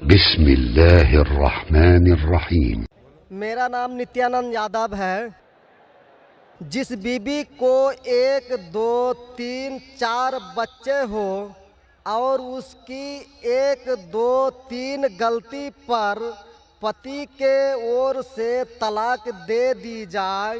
बिस्मिल्लाहिर्रहमानिर्रहीम। मेरा नाम नित्यानंद यादव है। जिस बीबी को 1, 2, 3, 4 बच्चे हो और उसकी 1, 2, 3 गलती पर पति के ओर से तलाक दे दी जाए,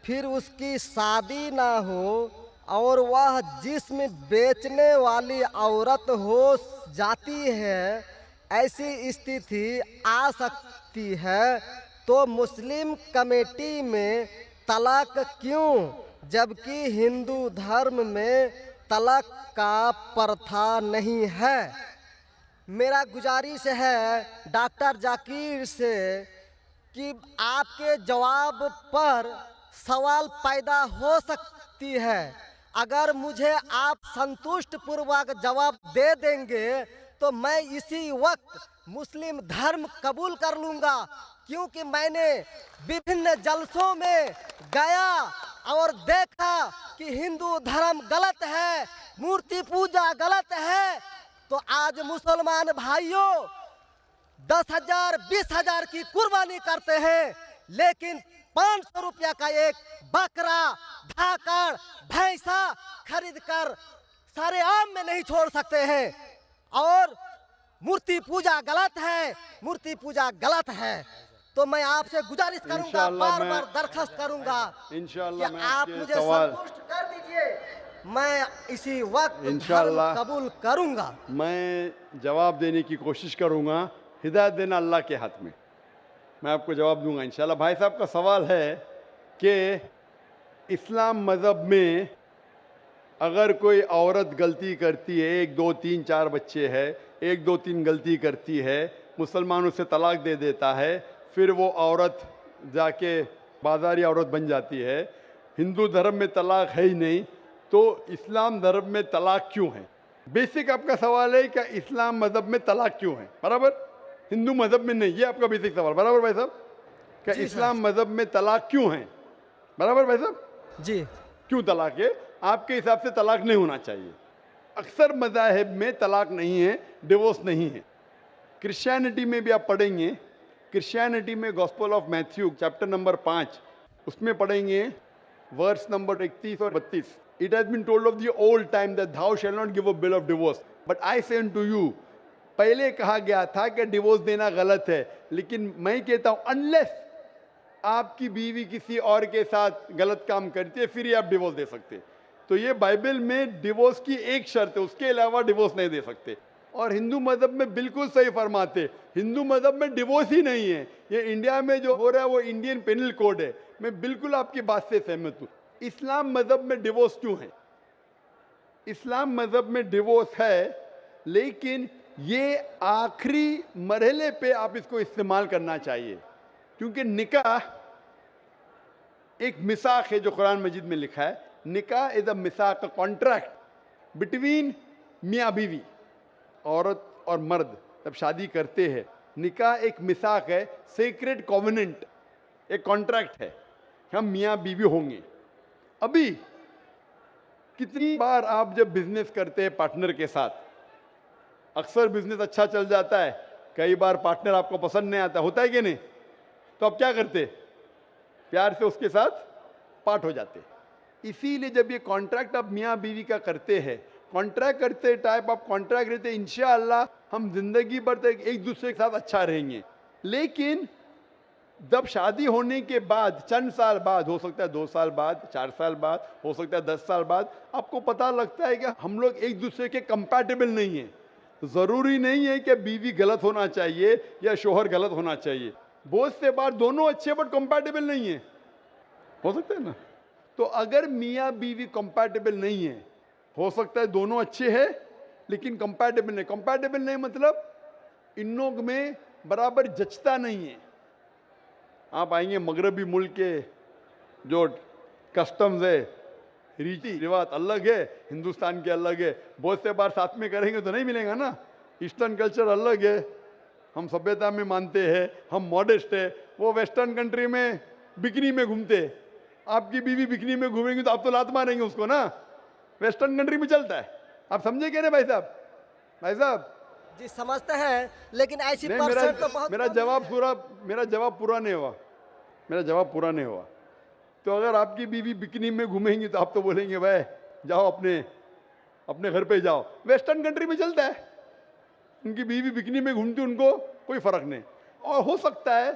फिर उसकी शादी ना हो और वह जिस्म बेचने वाली औरत हो जाती है, ऐसी स्थिति आ सकती है, तो मुस्लिम कमेटी में तलाक क्यों, जबकि हिंदू धर्म में तलाक का प्रथा नहीं है। मेरा गुजारिश है डॉक्टर जाकिर से कि आपके जवाब पर सवाल पैदा हो सकती है। अगर मुझे आप संतुष्ट पूर्वक जवाब दे देंगे तो मैं इसी वक्त मुस्लिम धर्म कबूल कर लूँगा, क्योंकि मैंने विभिन्न जलसों में गया और देखा कि हिंदू धर्म गलत है, मूर्ति पूजा गलत है। तो आज मुसलमान भाइयों 10,000 20,000 की कुर्बानी करते हैं, लेकिन 500 रुपया का एक बकरा, धाकड़, भैंसा खरीद कर सारे आम में नहीं छोड़ सकते हैं। और मूर्ति पूजा गलत है, मूर्ति पूजा गलत है। तो मैं आपसे गुजारिश करूंगा, बार बार दरखास्त करूंगा कि आप मुझे संतुष्ट कर दीजिए, मैं इसी वक्त धर्म कबूल करूंगा। मैं जवाब देने की कोशिश करूंगा। हिदायत देना अल्लाह के हाथ में, मैं आपको जवाब दूंगा इंशाल्लाह। भाई साहब का सवाल है कि इस्लाम मज़हब में अगर कोई औरत गलती करती है, 1, 2, 3, 4 बच्चे हैं, 1, 2, 3 गलती करती है, मुसलमान उसे तलाक दे देता है, फिर वो औरत जाके बाजारी औरत बन जाती है। हिंदू धर्म में तलाक है ही नहीं, तो इस्लाम धर्म में तलाक क्यों है? बेसिक आपका सवाल है कि इस्लाम मज़हब में तलाक क्यों है, बराबर? हिंदू मज़हब में नहीं, ये आपका बेसिक सवाल, बराबर भाई साहब? क्या इस्लाम मज़हब में तलाक क्यों है, बराबर भाई साहब? जी। क्यों तलाक है? आपके हिसाब से तलाक नहीं होना चाहिए। अक्सर मज़ाहिब में तलाक नहीं है, डिवोर्स नहीं है। क्रिश्चियनिटी में भी आप पढ़ेंगे, क्रिश्चियनिटी में gospel of Matthew chapter number 5 उसमें पढ़ेंगे वर्स नंबर 31 और 32। It has been told of the old time that thou shall not give a bill of divorce, but I say to you. पहले कहा गया था कि डिवोर्स देना गलत है, लेकिन मैं कहता हूं अनलेस आपकी बीवी किसी और के साथ गलत काम करती है, फिर ही आप डिवोर्स दे सकते। तो ये बाइबल में डिवोर्स की एक शर्त है, उसके अलावा डिवोर्स नहीं दे सकते। और हिंदू मज़हब में बिल्कुल सही फरमाते, हिंदू मज़हब में डिवोर्स ही नहीं है। ये इंडिया में जो हो रहा है वो इंडियन पेनल कोड है। मैं बिल्कुल आपकी बात से सहमत हूँ। इस्लाम मज़हब में डिवोर्स क्यों है? इस्लाम मज़हब में डिवोर्स है, लेकिन ये आखिरी मरहले पे आप इसको इस्तेमाल करना चाहिए, क्योंकि निकाह एक मिसाक है जो कुरान मजीद में लिखा है। निकाह इज अ मिसाक, अ कॉन्ट्रैक्ट बिटवीन मियाँ बीवी। औरत और मर्द जब शादी करते हैं, निकाह एक मिसाक है, सेक्रेड कॉवेनेंट, एक कॉन्ट्रैक्ट है, हम मियाँ बीवी होंगे। अभी कितनी बार आप जब बिजनेस करते हैं पार्टनर के साथ, अक्सर बिजनेस अच्छा चल जाता है, कई बार पार्टनर आपको पसंद नहीं आता, होता है कि नहीं? तो आप क्या करते? प्यार से उसके साथ पार्ट हो जाते। इसीलिए जब ये कॉन्ट्रैक्ट आप मियाँ बीवी का करते हैं, कॉन्ट्रैक्ट करते टाइप आप कॉन्ट्रैक्ट रहते, इंशाअल्लाह हम जिंदगी भर तक एक दूसरे के साथ अच्छा रहेंगे। लेकिन जब शादी होने के बाद चंद साल बाद, हो सकता है 2 साल बाद, 4 साल बाद, हो सकता है 10 साल बाद, आपको पता लगता है कि हम लोग एक दूसरे के कंपैटिबल नहीं है। ज़रूरी नहीं है कि बीवी गलत होना चाहिए या शोहर गलत होना चाहिए। बहुत से बार दोनों अच्छे बट कंपैटिबल नहीं है, हो सकता है ना? तो अगर मियाँ बीवी कंपैटिबल नहीं है, हो सकता है दोनों अच्छे हैं लेकिन कंपैटिबल नहीं। कंपैटिबल नहीं मतलब इन लोग में बराबर जचता नहीं है। आप आएंगे मगरबी मुल्क के जो कस्टम्स है, रीति रिवाज अलग है, हिंदुस्तान के अलग है। बहुत से बार साथ में करेंगे तो नहीं मिलेगा ना। ईस्टर्न कल्चर अलग है, हम सभ्यता में मानते हैं, हम मॉडेस्ट है। वो वेस्टर्न कंट्री में बिकनी में घूमते हैं, आपकी बीवी बिकनी में घूमेंगी तो आप तो लात मारेंगे उसको ना। वेस्टर्न कंट्री में चलता है, आप समझे क्या ना भाई साहब? भाई साहब जी समझते हैं, लेकिन ऐसी नहीं, परसेंट तो बहुत मेरा कम जवाब है। पूरा मेरा जवाब पूरा नहीं हुआ। मेरा जवाब पूरा नहीं हुआ। तो अगर आपकी बीवी बिकनी में घूमेंगी तो आप तो बोलेंगे भाई जाओ अपने अपने घर पे जाओ। वेस्टर्न कंट्री में चलता है, उनकी बीवी बिकनी में घूमती, उनको कोई फर्क नहीं। और हो सकता है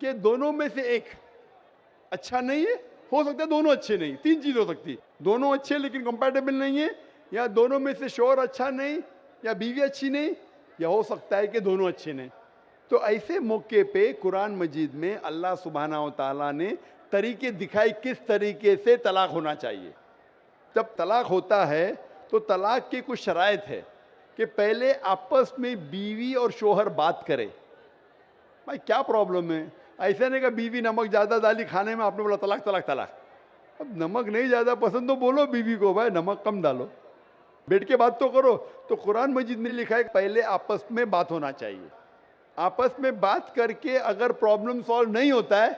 कि दोनों में से एक अच्छा नहीं है, हो सकता है दोनों अच्छे नहीं, तीन चीज हो सकती है। दोनों अच्छे लेकिन कंपैटिबल नहीं है, या दोनों में से शोहर अच्छा नहीं, या बीवी अच्छी नहीं, या हो सकता है कि दोनों अच्छे नहीं। तो ऐसे मौके पे कुरान मजीद में अल्लाह सुब्हानहू व तआला ने तरीके दिखाई किस तरीके से तलाक होना चाहिए। जब तलाक होता है तो तलाक की कुछ शराइत है कि पहले आपस में बीवी और शोहर बात करे, भाई क्या प्रॉब्लम है। ऐसा नहीं कि बीवी नमक ज़्यादा डाली खाने में, आपने बोला तलाक तलाक तलाक। अब नमक नहीं ज़्यादा पसंद तो बोलो बीवी को भाई नमक कम डालो, बैठ के बात तो करो। तो कुरान मजीद में लिखा है पहले आपस में बात होना चाहिए। आपस में बात करके अगर प्रॉब्लम सॉल्व नहीं होता है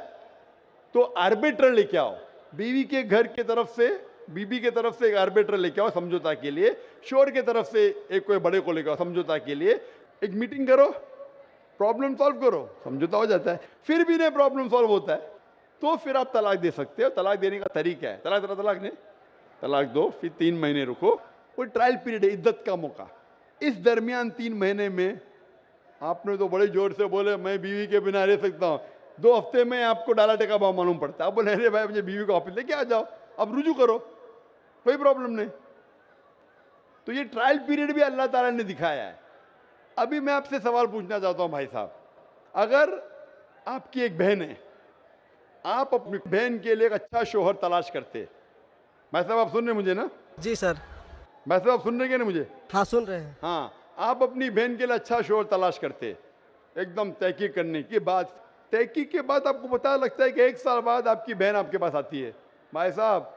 तो आर्बिट्र लेके आओ, बीवी के घर के तरफ से, बीबी के तरफ से एक आर्बिट्र लेके आओ समझौता के लिए, शोहर के तरफ से एक कोई बड़े को लेके आओ समझौता के लिए। एक मीटिंग करो, प्रॉब्लम सॉल्व करो, समझौता हो जाता है। फिर भी नहीं प्रॉब्लम सॉल्व होता है तो फिर आप तलाक दे सकते हो। तलाक देने का तरीका है, तलाक नहीं, तलाक दो, फिर 3 महीने रुको, वो ट्रायल पीरियड है, इद्दत का मौका। इस दरमियान 3 महीने में आपने तो बड़े जोर से बोले मैं बीवी के बिना रह सकता हूँ, 2 हफ्ते में आपको डाला टेका भाव मालूम पड़ता है। आप बोले अरे भाई मुझे बीवी को ऑफिस लेके आ जाओ, अब रुजू करो, कोई प्रॉब्लम नहीं। तो ये ट्रायल पीरियड भी अल्लाह ताला ने दिखाया है। अभी मैं आपसे सवाल पूछना चाहता हूँ भाई साहब, अगर आपकी एक बहन है, आप अपनी बहन के लिए एक अच्छा शोहर तलाश करते, भाई साहब आप सुन रहे मुझे ना? जी सर। भाई साहब आप सुन रहे हैं ना मुझे? हाँ सुन रहे हैं। हाँ, आप अपनी बहन के लिए अच्छा शोहर तलाश करते, एकदम तहकीक करने के बाद, तहकीक के बाद आपको पता लगता है कि 1 साल बाद आपकी बहन आपके पास आती है, भाई साहब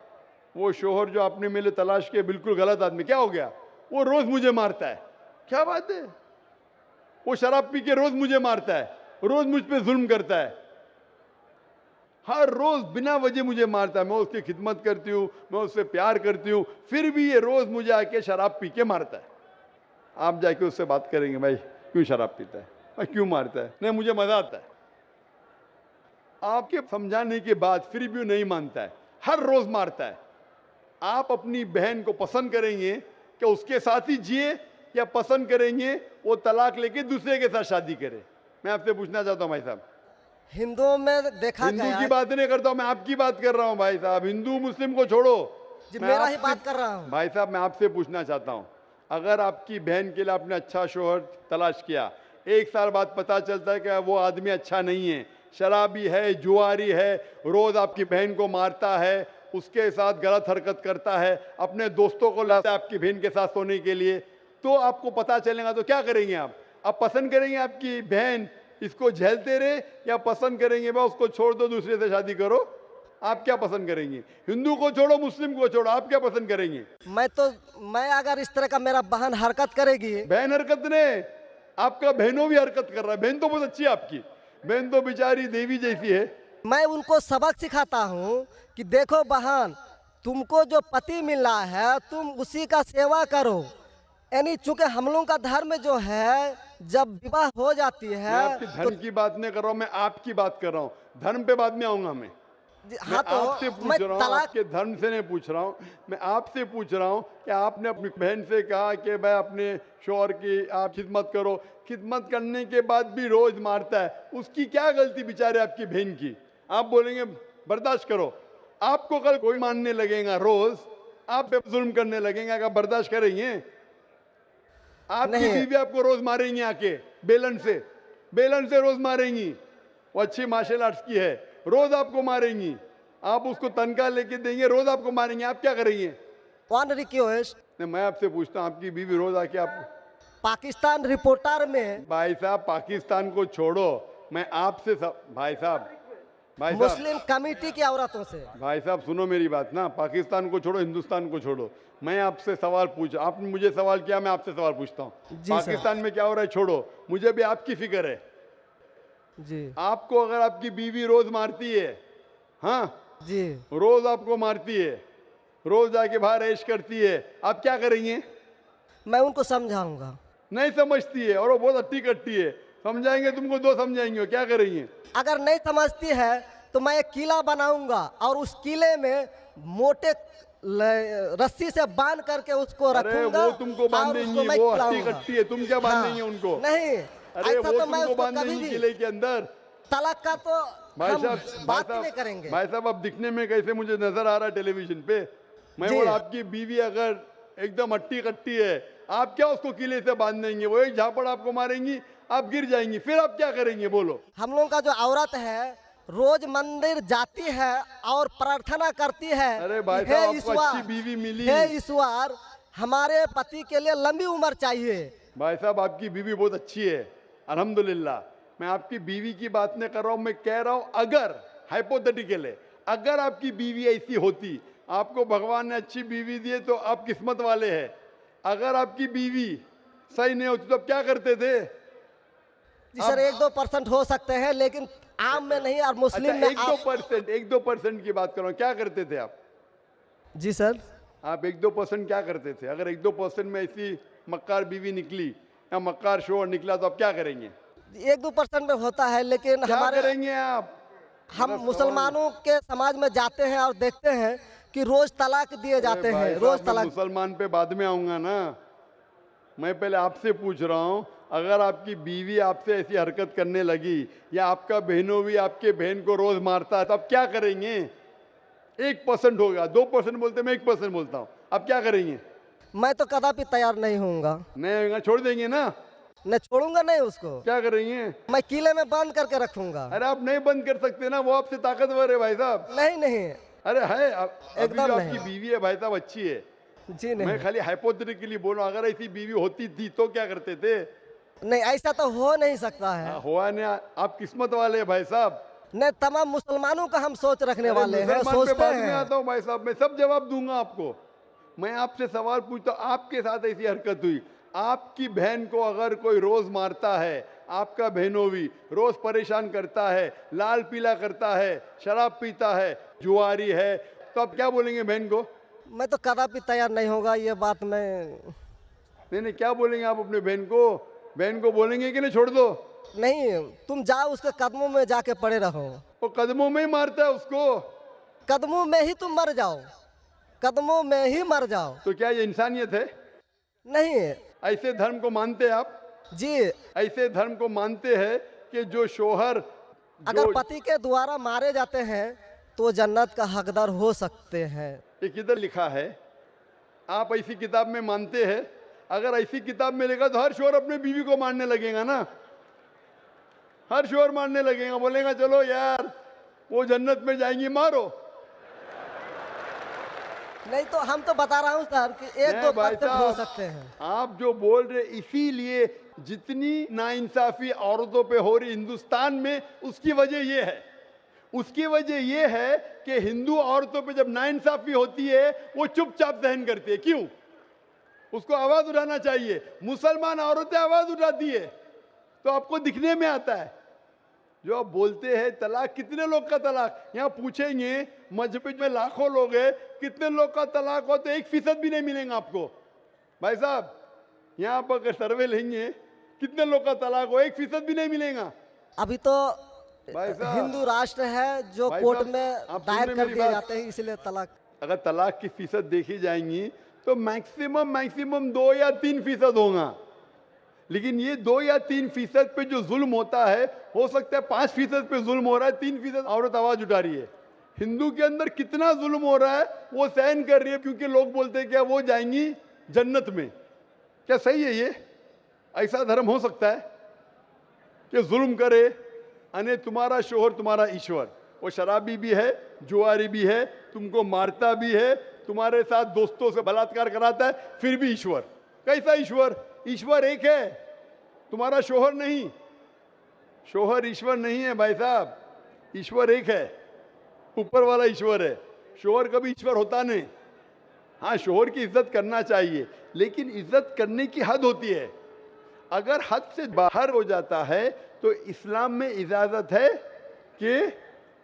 वो शोहर जो आपने मेरे तलाश किया बिल्कुल गलत आदमी, क्या हो गया, वो रोज मुझे मारता है। क्या बात है, वो शराब पी के रोज मुझे मारता है, रोज मुझ पे जुल्म करता है, हर रोज बिना वजह मुझे मारता है। मैं उसकी खिदमत करती हूँ, मैं उससे प्यार करती हूँ, फिर भी ये रोज मुझे आके शराब पी के मारता है। आप जाके उससे बात करेंगे भाई क्यों शराब पीता है, भाई क्यों मारता है? नहीं मुझे मजा आता है। आपके समझाने के बाद फिर भी नहीं मानता है, हर रोज मारता है। आप अपनी बहन को पसंद करेंगे कि उसके साथ ही जिए, या पसंद करेंगे वो तलाक लेके दूसरे के साथ शादी करे? मैं आपसे पूछना चाहता हूँ भाई साहब। हिंदुओं में देखा हिंदू गया की है। बात नहीं करता हूँ मैं, आपकी बात कर रहा हूँ भाई साहब। हिंदू मुस्लिम को छोड़ो, जी मैं मेरा ही आपसे- बात कर रहा हूँ। भाई साहब मैं आपसे पूछना चाहता हूँ, अगर आपकी बहन के लिए आपने अच्छा शोहर तलाश किया, 1 साल बाद पता चलता है कि वो आदमी अच्छा नहीं है, शराबी है, जुआरी है, रोज आपकी बहन को मारता है, उसके साथ गलत हरकत करता है, अपने दोस्तों को लाता है आपकी बहन के साथ सोने के लिए, तो आपको पता चलेगा तो क्या करेंगे आप पसंद करेंगे आपकी बहन इसको झेलते रहे, या पसंद करेंगे भाई उसको छोड़ दो दूसरे से शादी करो? आप क्या पसंद करेंगे? हिंदू को छोड़ो, मुस्लिम को छोड़ो, आप क्या पसंद करेंगे? मैं अगर इस तरह का मेरा बहन हरकत करेगी, बहन हरकत ने, आपका बहनों भी हरकत कर रहा है। बहन तो बहुत अच्छी है आपकी, बहन तो बेचारी देवी जैसी है। मैं उनको सबक सिखाता हूँ कि देखो बहन, तुमको जो पति मिल रहा है तुम उसी का सेवा करो। यानी चूंकि हम लोगों का धर्म जो है, जब विवाह हो जाती मैं है आपकी धर्म की बात नहीं कर रहा हूँ, मैं आपकी बात कर रहा हूँ। धर्म पे बाद में आऊंगा मैं हाँ तो आपसे मैं पूछ रहा हूँ, तलाक आपके धर्म से नहीं पूछ रहा हूँ। मैं आपसे पूछ रहा हूँ कि आपने अपनी बहन से कहा कि भाई अपने शौहर की आप खिदमत करो, खिदमत करने के बाद भी रोज मारता है, उसकी क्या गलती बेचारे आपकी बहन की? आप बोलेंगे बर्दाश्त करो, आपको कल कोई मानने लगेगा, रोज आप पे जुल्म करने लगेंगे, अगर बर्दाश्त करेंगे? आपकी नहीं। बीवी आपको रोज मारेंगी आके बेलन से रोज मारेंगी। वो अच्छी मार्शल आर्ट्स की है, रोज आपको मारेंगी, आप उसको तनख्वाह लेके देंगे, रोज आपको मारेंगे, आप क्या करेंगे? वन रिक्वेस्ट, नहीं मैं आपसे पूछता हूँ, आपकी बीवी रोज आके आप, पाकिस्तान रिपोर्टर में भाई साहब पाकिस्तान को छोड़ो, मैं आपसे भाई साहब मुस्लिम कमेटी की औरतों से, भाई साहब सुनो मेरी बात ना, पाकिस्तान को छोड़ो, हिंदुस्तान को छोड़ो, मैं आपसे सवाल पूछ, आपने मुझे सवाल किया, मैं आपसे सवाल पूछता हूँ। जी सर। पाकिस्तान में क्या हो रहा है छोड़ो, मुझे भी आपकी फिक्र है। जी आपको अगर आपकी बीवी रोज मारती है, हाँ जी, रोज आपको मारती है, रोज आके बाहर ऐश करती है, आप क्या करेंगे? मैं उनको समझाऊंगा। नहीं समझती है और वो बहुत अट्टी कट्टी है, समझाएंगे तुमको दो समझाएंगे, क्या करेंगे? अगर नहीं समझती है तो मैं एक किला बनाऊंगा और उस किले में मोटे रस्सी से बांध करके उसको अरे रखूंगा वो तुमको और बांधेंगी, उसको मैं वो अट्टी खिलाऊंगा। कट्टी है, तुम क्या बांधेंगे हाँ, उनको? नहीं, अरे ऐसा वो तो मैं तुमको उसको कभी बांधेंगी भी किले के अंदर। तलाक का तो भाई हम साहब, बात ही नहीं करेंगे। भाई साहब, अब दिखने में कैसे मुझे नजर आ रहा है टेलीविजन पे? मैं जी। बोला आपकी बीवी अगर एकदम अट्टी कट्टी है, आप क्या उसको किले से बांध देंगे? वो एक झापड़ आपको मारेंगी, आप गिर जाएंगी, फिर आप क्या करेंगे बोलो? हम लोगों का जो औरत है रोज मंदिर जाती है और प्रार्थना करती है अरे भाई कि, साहब, हे आपको ईश्वर, अच्छी बीवी मिली। हे ईश्वर, हमारे पति के लिए लंबी उम्र चाहिए। भाई साहब, आपकी बीवी बहुत अच्छी है, अल्हम्दुलिल्लाह। मैं आपकी बीवी की बात नहीं कर रहा हूं, मैं कह रहा हूं अगर हाइपोथेटिकल है, अगर आपकी बीवी ऐसी होती, आपको भगवान ने अच्छी बीवी दी है तो आप किस्मत वाले हैं। अगर आपकी बीवी सही नहीं होती तो आप क्या करते थे? जी सर, 1-2% हो सकते हैं लेकिन आम में नहीं और मुस्लिम अच्छा, में आप। 1-2% की बात करो, क्या करते थे आप? जी सर, आप 1-2% क्या करते थे? अगर 1-2% में ऐसी मक्कार बीवी निकली या मक्कार शोहर निकला तो आप क्या करेंगे? 1-2% में होता है लेकिन क्या हमारे करेंगे आप? हम मेरा मुसलमानों के समाज में जाते हैं और देखते हैं कि रोज तलाक दिए जाते भाई हैं, साहब, रोज मैं तलाक। मुसलमान पे बाद में आऊंगा ना। मैं पहले आपसे पूछ रहा हूं, अगर आपकी बीवी आपसे ऐसी हरकत करने लगी या आपका बहनों भी आपके बहन को रोज मारता है तो आप क्या करेंगे? 1% होगा, 2% बोलते, मैं 1% बोलता हूं, आप क्या करेंगे? मैं तो कदापि तैयार नहीं होऊंगा, नहीं होगा, छोड़ देंगे ना? मैं छोड़ूंगा नहीं उसको, क्या करेंगे? मैं किले में बंद करके रखूंगा। अरे आप नहीं बंद कर सकते ना, वो आपसे ताकतवर है भाई साहब। नहीं नहीं, अरे है, अभी एकदम जो नहीं। आपकी बीवी है भाई साहब अच्छी है, जी मैं नहीं, खाली हाइपोथेटिकली बोल रहा हूं, अगर ऐसी बीवी होती थी तो क्या करते थे? नहीं ऐसा तो हो नहीं सकता है। हुआ नहीं, आप किस्मत वाले हैं भाई साहब। नहीं, तमाम मुसलमानों का हम सोच रखने अरे वाले हैं, मुसलमान पे सोचते बाद में हैं। आता हूँ भाई साहब, मैं सब जवाब दूंगा आपको। मैं आपसे सवाल पूछता हूं, आपके साथ ऐसी हरकत हुई, आपकी बहन को अगर कोई रोज मारता है, आपका बहनों भी रोज परेशान करता है, लाल पीला करता है, शराब पीता है, जुआरी है, तो आप क्या बोलेंगे बहन को? मैं तो कदापि तैयार नहीं होगा, ये बात मैं। नहीं, क्या बोलेंगे आप अपने बहन को? बहन को बोलेंगे कि नहीं छोड़ दो? नहीं, तुम जाओ उसके कदमों में जाके पड़े रहो, वो कदमों में ही मारता है उसको, कदमों में ही तुम मर जाओ, कदमों में ही मर जाओ। तो क्या ये इंसानियत है? नहीं ऐसे धर्म को मानते हैं आप? जी, ऐसे धर्म को मानते हैं कि जो शोहर अगर पति के द्वारा मारे जाते हैं तो जन्नत का हकदार हो सकते हैं। ये किधर लिखा है? आप ऐसी किताब में मानते हैं? अगर ऐसी किताब में लिखा तो हर शोहर अपने बीवी को मारने लगेगा ना, हर शोहर मारने लगेगा, बोलेगा चलो यार वो जन्नत में जाएंगी, मारो। नहीं तो हम तो बता रहा हूँ सर कि नहीं 1-2% हो साहब, सकते हैं। आप जो बोल रहे, इसीलिए जितनी नाइंसाफी औरतों पे हो रही हिंदुस्तान में, उसकी वजह ये है, उसकी वजह ये है कि हिंदू औरतों पे जब नाइंसाफी होती है वो चुपचाप सहन करती है। क्यों? उसको आवाज उठाना चाहिए। मुसलमान औरतें आवाज उठाती है तो आपको दिखने में आता है। जो आप बोलते हैं तलाक, कितने लोग का तलाक, यहाँ पूछेंगे मस्जिद में लाखों लोग हैं, कितने लोग का तलाक हो तो 1% भी नहीं मिलेगा आपको। भाई साहब, यहाँ पर अगर सर्वे लेंगे कितने लोग का तलाक हो, 1% भी नहीं मिलेगा। अभी तो भाई साहब, हिंदू राष्ट्र है जो भाई कोर्ट साहब, में आप सुन दायर रहे कर मेरी दिए बात? जाते हैं, इसलिए तलाक। अगर तलाक की फीसद देखी जाएंगी तो मैक्सिमम 2 या 3% होगा, लेकिन ये 2 या 3% पे जो जुल्म होता है, हो सकता है 5% पे जुल्म हो रहा है, 3% औरत आवाज उठा रही है। हिंदू के अंदर कितना जुल्म हो रहा है वो सहन कर रही है, क्योंकि लोग बोलते हैं क्या वो जाएंगी जन्नत में। क्या सही है ये? ऐसा धर्म हो सकता है कि जुल्म करे, अने तुम्हारा शोहर तुम्हारा ईश्वर, वो शराबी भी है, जुआरी भी है, तुमको मारता भी है, तुम्हारे साथ दोस्तों से बलात्कार कराता है, फिर भी ईश्वर। कैसा ईश्वर? ईश्वर एक है, तुम्हारा शोहर नहीं। शोहर ईश्वर नहीं है भाई साहब, ईश्वर एक है, ऊपर वाला ईश्वर है। शोहर कभी ईश्वर होता नहीं। हाँ, शोहर की इज्जत करना चाहिए, लेकिन इज्जत करने की हद होती है। अगर हद से बाहर हो जाता है तो इस्लाम में इजाजत है कि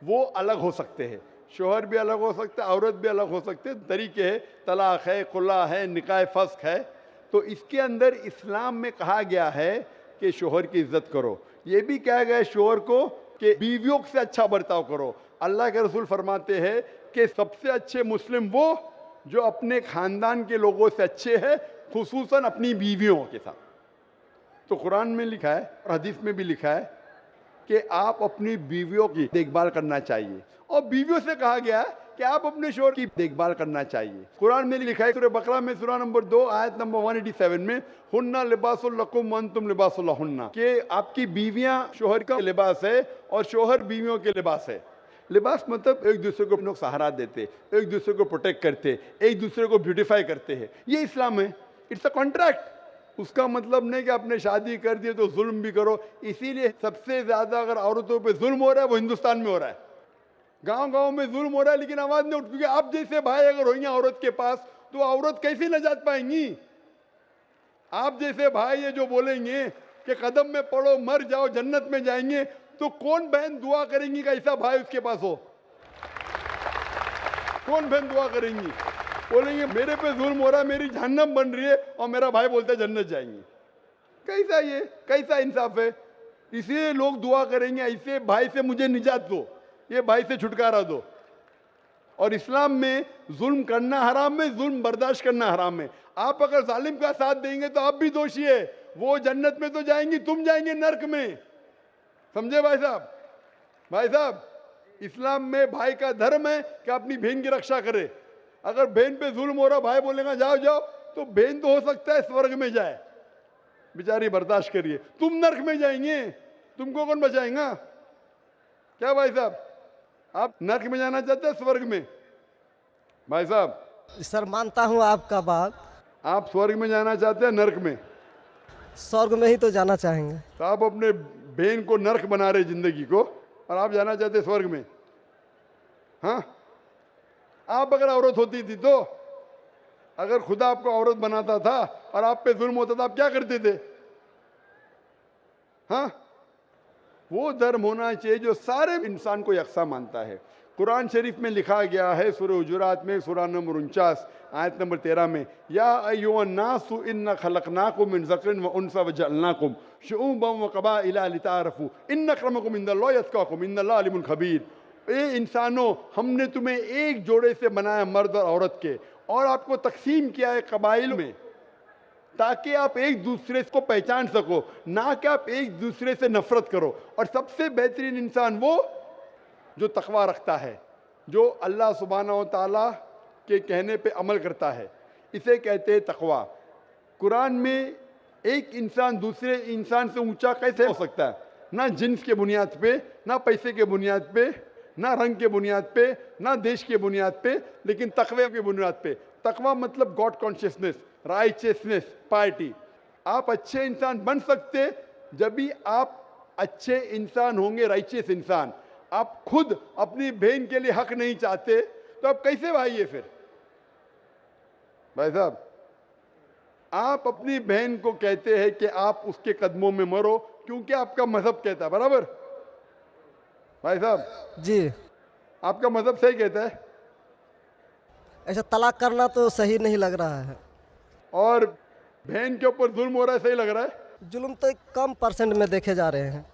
वो अलग हो सकते हैं, शोहर भी अलग हो सकता है, औरत भी अलग हो सकते हैं। तरीके है, तलाक है, खुला है, निकाह फस्क है, तो इसके अंदर इस्लाम में कहा गया है कि शोहर की इज्जत करो। ये भी कहा गया है शोहर को कि बीवियों से अच्छा बर्ताव करो। अल्लाह के रसूल फरमाते हैं कि सबसे अच्छे मुस्लिम वो जो अपने खानदान के लोगों से अच्छे हैं, खुसूसन अपनी बीवियों के साथ। तो कुरान में लिखा है और हदीस में भी लिखा है कि आप अपनी बीवियों की देखभाल करना चाहिए, और बीवियों से कहा गया है कि आप अपने शोहर की देखभाल करना चाहिए। कुरान में लिखा है सूरह बकरा में सूरह नंबर 2 आयत नंबर 187 में, हुन्ना लिबासुल लकुम व अंतुम लिबासुल लहुन्ना, कि आपकी बीवियां शोहर का लिबास है और शोहर बीवियों के लिबास है। लिबास मतलब एक दूसरे को अपना सहारा देते, एक दूसरे को प्रोटेक्ट करते, एक दूसरे को ब्यूटीफाई करते हैं। ये इस्लाम है। It's a contract. उसका मतलब नहीं कि आपने शादी कर दी तो जुल्म भी करो। इसीलिए सबसे ज्यादा अगर औरतों पे जुल्म हो रहा है वो हिंदुस्तान में हो रहा है। गांव-गांव में जुल्म हो रहा है लेकिन आवाज नहीं उठ, क्योंकि आप जैसे भाई अगर होंगे औरत के पास तो औरत कैसे नजात पाएंगी। आप जैसे भाई ये जो बोलेंगे कि कदम में पड़ो मर जाओ जन्नत में जाएंगे, तो कौन बहन दुआ करेंगी कि ऐसा भाई उसके पास हो? कौन बहन दुआ करेंगी? बोलेंगे मेरे पे जुल्म हो रहा है, मेरी जहन्नम बन रही है, और मेरा भाई बोलता है जन्नत जाएंगे। कैसा ये, कैसा इंसाफ है? इसलिए लोग दुआ करेंगे ऐसे भाई से मुझे निजात दो, ये भाई से छुटकारा दो। और इस्लाम में जुल्म करना हराम है, जुल्म बर्दाश्त करना हराम है। आप अगर जालिम का साथ देंगे तो आप भी दोषी है। वो जन्नत में तो जाएंगी, तुम जाएंगे नर्क में। समझे भाई साहब? भाई साहब, इस्लाम में भाई का धर्म है कि अपनी बहन की रक्षा करे। अगर बहन पे जुल्म हो रहा, भाई बोलेगा जाओ जाओ, तो बहन तो हो सकता है स्वर्ग में जाए, बेचारी बर्दाश्त करिए। तुम नर्क में जाएंगे, तुमको कौन बचाएगा? क्या भाई साहब, आप नर्क में जाना चाहते हैं स्वर्ग में? भाई साहब, सर मानता हूँ आपका बात। आप स्वर्ग में जाना चाहते हैं नर्क में? स्वर्ग में ही तो जाना चाहेंगे। तो आप अपने बहन को नर्क बना रहे जिंदगी को, और आप जाना चाहते हैं स्वर्ग में? हाँ, आप अगर औरत होती थी तो, अगर खुदा आपको औरत बनाता था और आप पे जुल्म होता था, आप क्या करते थे? हाँ, वो धर्म होना चाहिए जो सारे इंसान को यकसा मानता है। कुरान शरीफ में लिखा गया है सूरह हुजुरात में सूरह नंबर 49 आयत नंबर 13 में, या अय्युहन्नासु इन्ना खलकनाकुम मिन ज़करिन व उन्सा वजअलनाकुम शुऊबन व क़बाइला लिताअरफू इन्न अक्रमकुम इंदल्लाहि अत्क़ाकुम इन्नल्लाह अलीमुन खबीर। ए इंसानों, हमने तुम्हें एक जोड़े से बनाया, मर्द और औरत के, और आपको तकसीम किया है कबाइल में, ताकि आप एक दूसरे को पहचान सको, ना कि आप एक दूसरे से नफरत करो। और सबसे बेहतरीन इंसान वो जो तकवा रखता है, जो अल्लाह सुब्हानहू व तआला के कहने पे अमल करता है, इसे कहते हैं तकवा। कुरान में एक इंसान दूसरे इंसान से ऊंचा कैसे हो सकता है? ना जिन्स के बुनियाद पे, ना पैसे के बुनियाद पे, ना रंग के बुनियाद पे, ना देश के बुनियाद पे, लेकिन तकवे के बुनियाद पे। तकवा मतलब गॉड कॉन्शियसनेस, राइचियसनेस, पार्टी। आप अच्छे इंसान बन सकते जब भी आप अच्छे इंसान होंगे, राइचियस इंसान। आप खुद अपनी बहन के लिए हक नहीं चाहते तो आप कैसे भाई है फिर? भाई साहब, आप अपनी बहन को कहते हैं कि आप उसके कदमों में मरो क्योंकि आपका मजहब कहता है, बराबर? भाई साहब जी, आपका मजहब सही कहता है। ऐसा तलाक करना तो सही नहीं लग रहा है। और बहन के ऊपर जुल्म हो रहा है, सही लग रहा है? जुल्म तो कम परसेंट में देखे जा रहे हैं।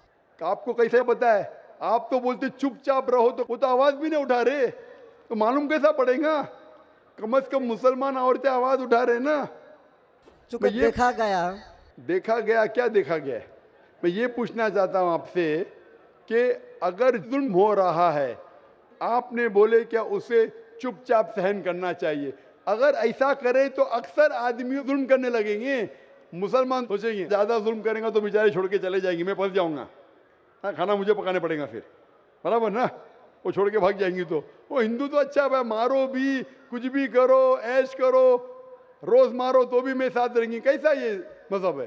आपको कैसे पता है? आप तो बोलते चुपचाप रहो, तो वो तो आवाज भी नहीं उठा रहे, तो मालूम कैसा पड़ेगा? कम से कम मुसलमान औरतें आवाज उठा रहे ना। चूंकि देखा गया क्या देखा गया? मैं ये पूछना चाहता हूं आपसे कि अगर जुल्म हो रहा है, आपने बोले क्या उसे चुपचाप सहन करना चाहिए? अगर ऐसा करे तो अक्सर आदमी जुल्म करने लगेंगे। मुसलमान सोचेंगे ज्यादा जुल्म करेंगे तो बेचारे छोड़ के चले जाएंगे, मैं फंस जाऊंगा, हाँ खाना मुझे पकाने पड़ेगा फिर, बराबर ना? वो छोड़ के भाग जाएंगी। तो वो हिंदू तो अच्छा है, मारो भी, कुछ भी करो, ऐश करो, रोज मारो तो भी मैं साथ रहेंगी। कैसा ये मजहब है?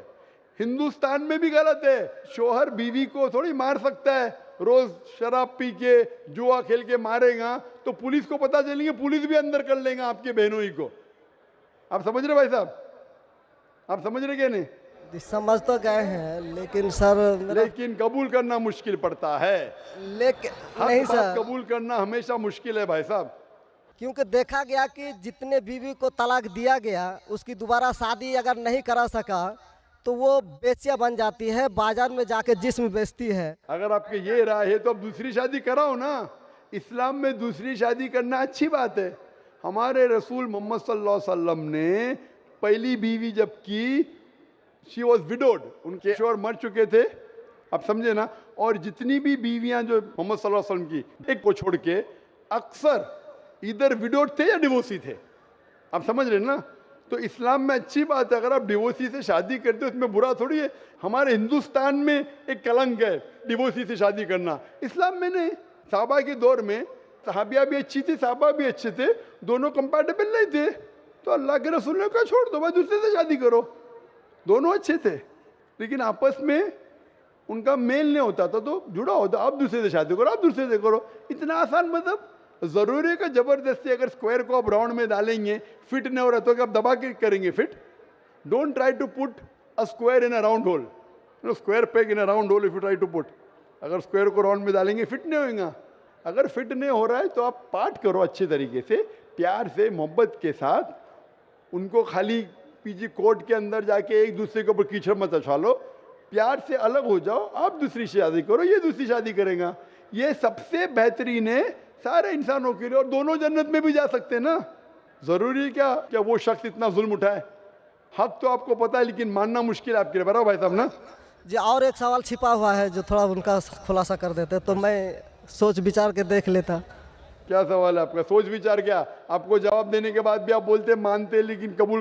हिंदुस्तान में भी गलत है। शोहर बीवी को थोड़ी मार सकता है। रोज शराब पी के जुआ खेल के मारेगा तो पुलिस को पता चलेंगे, पुलिस भी अंदर कर लेगा आपके बहनों ही को। आप समझ रहे भाई साहब? आप समझ रहे क्या? नहीं समझ तो गए हैं, लेकिन सर लेकिन कबूल करना मुश्किल पड़ता है। लेकिन नहीं हक सर, कबूल करना हमेशा मुश्किल है भाई साहब। क्योंकि देखा गया कि जितने बीवी को तलाक दिया गया उसकी दोबारा शादी अगर नहीं करा सका तो वो बेचिया बन जाती है, बाजार में जाके जिस्म बेचती है। अगर आपके ये राय है तो अब दूसरी शादी कराओ ना। इस्लाम में दूसरी शादी करना अच्छी बात है। हमारे रसूल मोहम्मद सल्लल्लाहु अलैहि वसल्लम ने पहली बीवी जब की, शी वॉज विडोड, उनके शोहर मर चुके थे, आप समझे ना। और जितनी भी बीवियां जो मोहम्मद सल्लल्लाहु अलैहि वसल्लम की, एक को छोड़ के अक्सर इधर विडोड थे या डिवोर्सी थे, आप समझ रहे हैं ना। तो इस्लाम में अच्छी बात है, अगर आप डिवोर्सी से शादी करते हो उसमें बुरा थोड़ी है। हमारे हिंदुस्तान में एक कलंक है डिवोर्सी से शादी करना, इस्लाम में नहीं। साहबा के दौर में सहाबिया भी अच्छी थी, साहबा भी अच्छे थे, दोनों कंपैटिबल नहीं थे, तो अल्लाह के रसूल ने कहा छोड़ दो भाई, दूसरे से शादी करो। दोनों अच्छे थे लेकिन आपस में उनका मेल नहीं होता था, तो जुड़ा होता, आप दूसरे से शादी करो, आप दूसरे से करो। इतना आसान मतलब जरूरी है कि जबरदस्ती अगर स्क्वायर को आप राउंड में डालेंगे, फिट नहीं हो रहा तो आप दबा के करेंगे fit. Don't try to put a square in a round hole, square peg in a round hole if you try to put. अगर स्क्वायर को राउंड में डालेंगे फिट नहीं होगा। अगर फिट नहीं हो रहा है तो आप पार्ट करो अच्छे तरीके से, प्यार से, मोहब्बत के साथ। उनको खाली पीजी कोर्ट के अंदर जाके एक दूसरे के ऊपर कीचड़ मत उछालो, प्यार से अलग हो जाओ, आप दूसरी शादी करो, ये दूसरी शादी करेगा। ये सबसे बेहतरीन है सारे इंसानों के लिए, और दोनों जन्नत में भी जा सकते हैं ना। जरूरी है क्या वो शख्स इतना जुल्म उठाए? हक तो आपको पता है लेकिन मानना मुश्किल है आपके लिए, बराबर भाई साहब ना। जी और एक सवाल छिपा हुआ है जो थोड़ा उनका खुलासा कर देते तो मैं सोच विचार के देख लेता। क्या सवाल है आपका? सोच विचार क्या? आपको जवाब देने के बाद भी आप बोलते मानते लेकिन कबूल